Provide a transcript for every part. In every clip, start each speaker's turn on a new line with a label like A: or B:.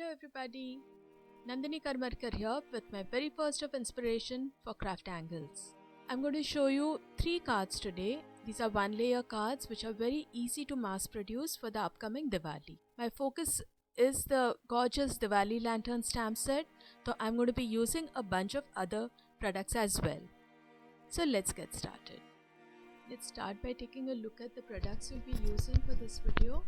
A: Hello everybody, Nandini Karmarkar here with my very first of inspiration for craft angles. I'm going to show you 3 cards today. These are one layer cards which are very easy to mass produce for the upcoming Diwali. My focus is the gorgeous Diwali lantern stamp set, so I'm going to be using a bunch of other products as well. So let's get started. Let's start by taking a look at the products we'll be using for this video.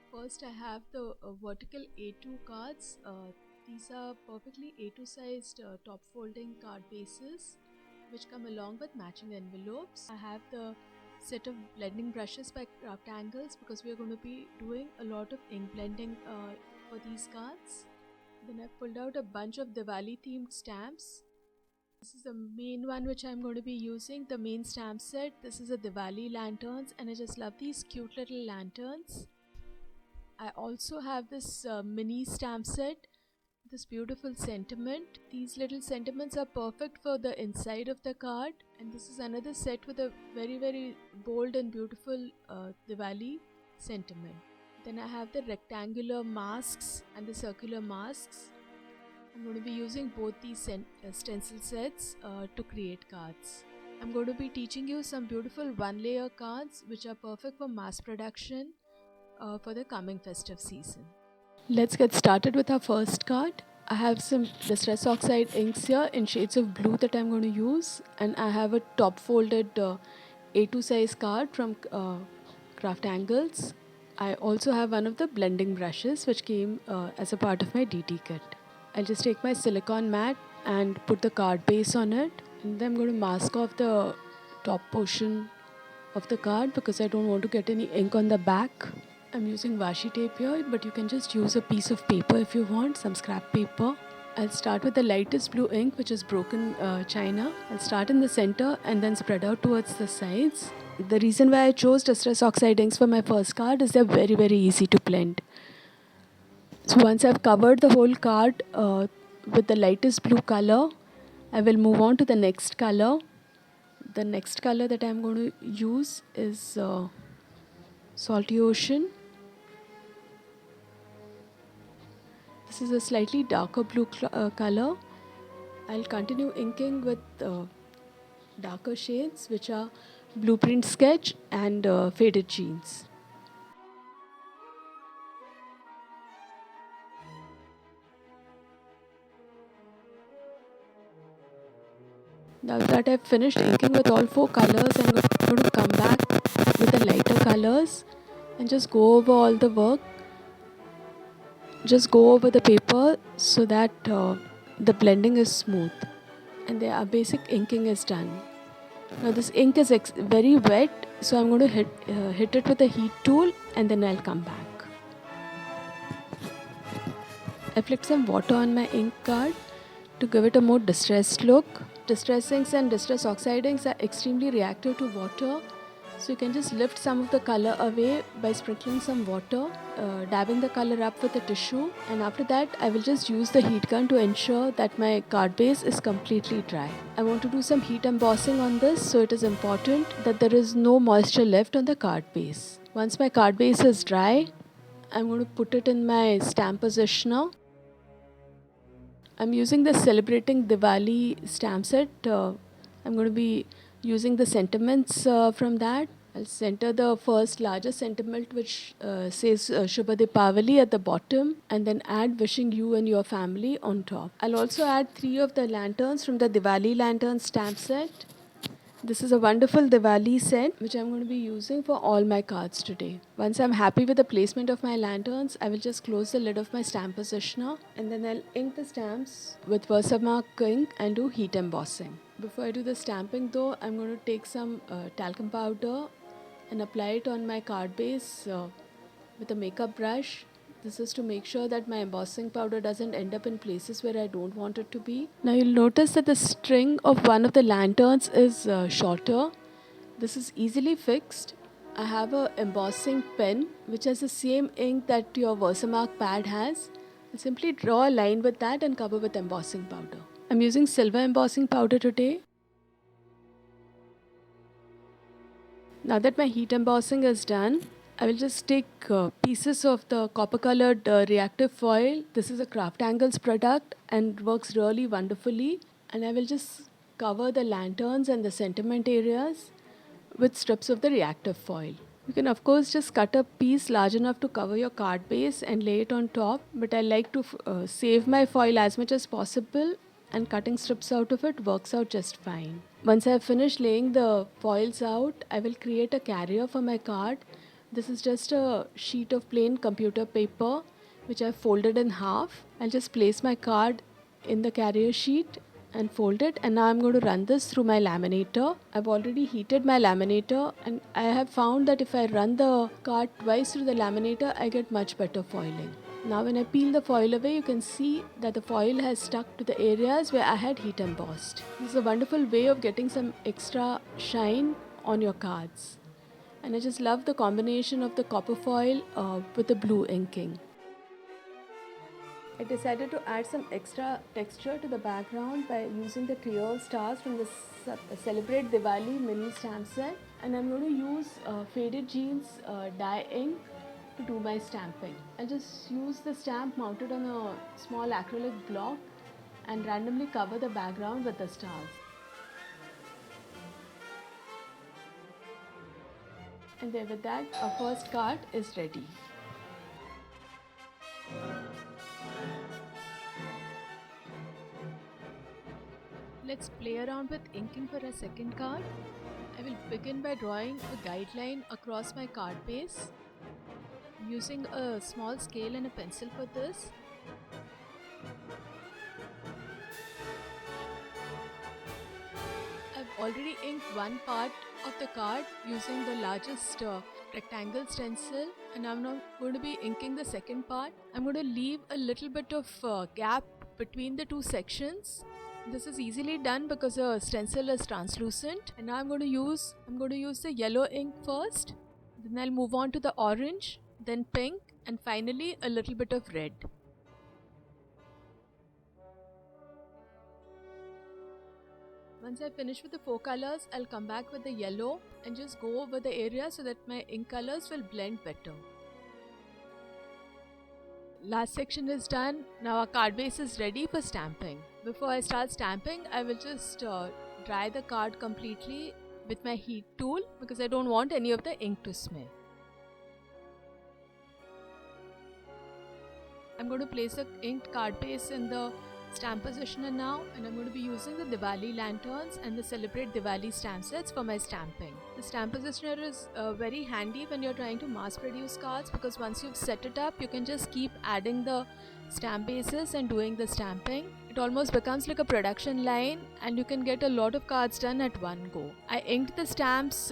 A: First I have the vertical A2 cards. These are perfectly A2 sized top folding card bases which come along with matching envelopes. I have the set of blending brushes by Craft Angles because we are going to be doing a lot of ink blending for these cards. Then I've pulled out a bunch of Diwali themed stamps. This is the main one which I'm going to be using, the main stamp set. This is a Diwali lanterns and I just love these cute little lanterns. I also have this mini stamp set, this beautiful sentiment. These little sentiments are perfect for the inside of the card, and this is another set with a very bold and beautiful Diwali sentiment. Then I have the rectangular masks and the circular masks. I'm going to be using both these stencil sets to create cards. I'm going to be teaching you some beautiful one layer cards which are perfect for mass production for the coming festive season. Let's get started with our first card. I have some Distress Oxide inks here in shades of blue that I'm going to use, and I have a top folded A2 size card from Craft Angles. I also have one of the blending brushes which came as a part of my DT kit. I'll just take my silicone mat and put the card base on it, and then I'm going to mask off the top portion of the card because I don't want to get any ink on the back. I'm using washi tape here, but you can just use a piece of paper if you want, some scrap paper. I'll start with the lightest blue ink, which is broken china. I'll start in the center and then spread out towards the sides. The reason why I chose Distress Oxide inks for my first card is they're very easy to blend. So once I've covered the whole card with the lightest blue color, I will move on to the next color. The next color that I'm going to use is Salty Ocean. This is a slightly darker blue color. I'll continue inking with darker shades which are Blueprint Sketch and Faded Jeans. Now that I've finished inking with all 4 colors, I'm going to come back with the lighter colors and just go over all the work. Just go over the paper so that the blending is smooth and our basic inking is done. Now this ink is very wet, so I'm going to hit it with a heat tool and then I'll come back. I flicked some water on my ink card to give it a more distressed look. Distress inks and Distress Oxide inks are extremely reactive to water, so you can just lift some of the color away by sprinkling some water, dabbing the color up with a tissue, and after that I will just use the heat gun to ensure that my card base is completely dry. I want to do some heat embossing on this, so it is important that there is no moisture left on the card base. Once my card base is dry, I'm going to put it in my stamp positioner. I'm using the Celebrating Diwali stamp set. I'm going to be using the sentiments from that. I'll center the first largest sentiment which says Shubha Deepavali at the bottom, and then add wishing you and your family on top. I'll also add 3 of the lanterns from the Diwali lantern stamp set. This is a wonderful Diwali set which I'm going to be using for all my cards today. Once I'm happy with the placement of my lanterns, I will just close the lid of my stamp positioner and then I'll ink the stamps with Versamark ink and do heat embossing. Before I do the stamping though, I'm going to take some talcum powder and apply it on my card base with a makeup brush. This is to make sure that my embossing powder doesn't end up in places where I don't want it to be. Now you'll notice that the string of one of the lanterns is shorter. This is easily fixed. I have an embossing pen which has the same ink that your Versamark pad has. I'll simply draw a line with that and cover with embossing powder. I'm using silver embossing powder today. Now that my heat embossing is done, I will just take pieces of the copper colored reactive foil. This is a Craft Angles product and works really wonderfully. And I will just cover the lanterns and the sentiment areas with strips of the reactive foil. You can of course just cut a piece large enough to cover your card base and lay it on top, but I like to save my foil as much as possible, and cutting strips out of it works out just fine. Once I have finished laying the foils out, I will create a carrier for my card. This is just a sheet of plain computer paper which I've folded in half. I'll just place my card in the carrier sheet and fold it, and now I'm going to run this through my laminator. I've already heated my laminator, and I have found that if I run the card twice through the laminator, I get much better foiling. Now when I peel the foil away, you can see that the foil has stuck to the areas where I had heat embossed. This is a wonderful way of getting some extra shine on your cards. And I just love the combination of the copper foil with the blue inking. I decided to add some extra texture to the background by using the clear stars from the Celebrate Diwali mini stamp set, and I'm going to use Faded Jeans dye ink to do my stamping. I'll just use the stamp mounted on a small acrylic block and randomly cover the background with the stars. And there with that, our first card is ready. Let's play around with inking for a second card. I will begin by drawing a guideline across my card base. I'm using a small scale and a pencil for this. I've already inked one part of the card using the largest rectangle stencil, and I'm now going to be inking the second part. I'm going to leave a little bit of gap between the two sections. This is easily done because the stencil is translucent, and now I'm going to use the yellow ink first. Then I'll move on to the orange, then pink, and finally a little bit of red. Once I finish with the four colors, I'll come back with the yellow and just go over the area so that my ink colors will blend better. Last section is done. Now our card base is ready for stamping. Before I start stamping, I will just dry the card completely with my heat tool because I don't want any of the ink to smear. I'm going to place the inked card base in the stamp positioner now, and I'm going to be using the Diwali lanterns and the Celebrate Diwali stamp sets for my stamping. The stamp positioner is very handy when you're trying to mass produce cards because once you've set it up, you can just keep adding the stamp bases and doing the stamping. It almost becomes like a production line, and you can get a lot of cards done at one go. I inked the stamps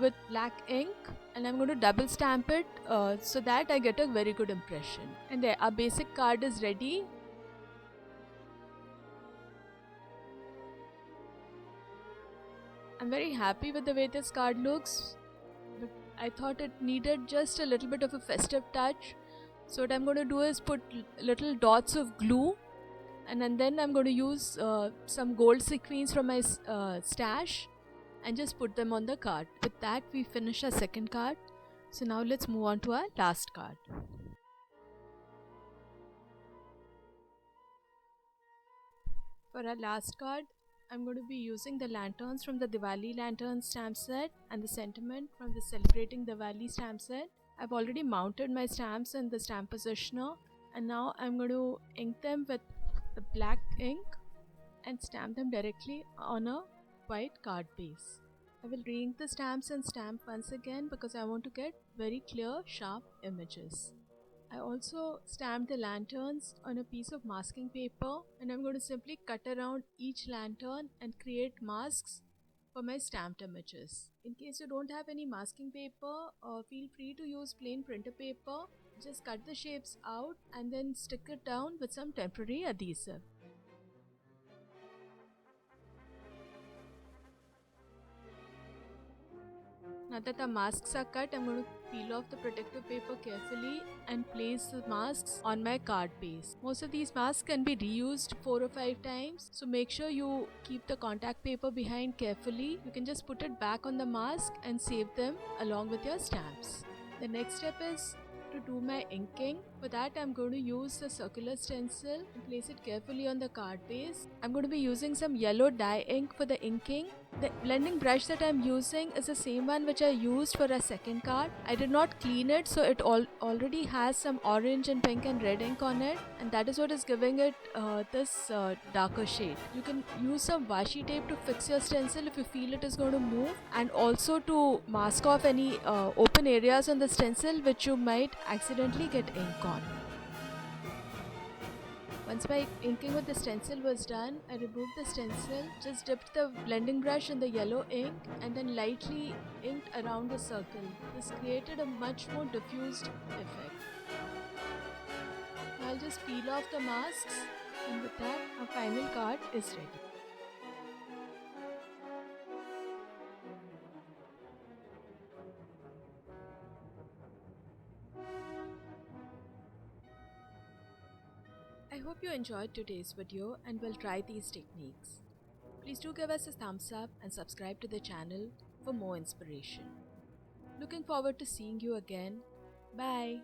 A: with black ink, and I'm going to double stamp it so that I get a very good impression. And there, our basic card is ready. I'm very happy with the way this card looks, but I thought it needed just a little bit of a festive touch. So what I'm going to do is put little dots of glue, and then I'm going to use some gold sequins from my stash and just put them on the card. With that, we finish our second card. So now let's move on to our last card. For our last card, I'm going to be using the lanterns from the Diwali lantern stamp set and the sentiment from the Celebrating Diwali stamp set. I've already mounted my stamps in the stamp positioner, and now I'm going to ink them with the black ink and stamp them directly on a white card base. I will re-ink the stamps and stamp once again because I want to get very clear, sharp images. I also stamped the lanterns on a piece of masking paper, and I'm going to simply cut around each lantern and create masks for my stamped images. In case you don't have any masking paper, feel free to use plain printer paper. Just cut the shapes out and then stick it down with some temporary adhesive. Now that the masks are cut, I'm going to peel off the protective paper carefully and place the masks on my card base. Most of these masks can be reused 4 or 5 times, so make sure you keep the contact paper behind carefully. You can just put it back on the mask and save them along with your stamps. The next step is to do my inking. For that I'm going to use the circular stencil and place it carefully on the card base. I'm going to be using some yellow dye ink for the inking. The blending brush that I'm using is the same one which I used for a second card. I did not clean it, so it already has some orange and pink and red ink on it, and that is what is giving it this darker shade. You can use some washi tape to fix your stencil if you feel it is going to move, and also to mask off any open areas on the stencil which you might accidentally get ink on. Once my inking with the stencil was done, I removed the stencil, just dipped the blending brush in the yellow ink and then lightly inked around the circle. This created a much more diffused effect. I'll just peel off the masks, and with that our final card is ready. I hope you enjoyed today's video and will try these techniques. Please do give us a thumbs up and subscribe to the channel for more inspiration. Looking forward to seeing you again. Bye.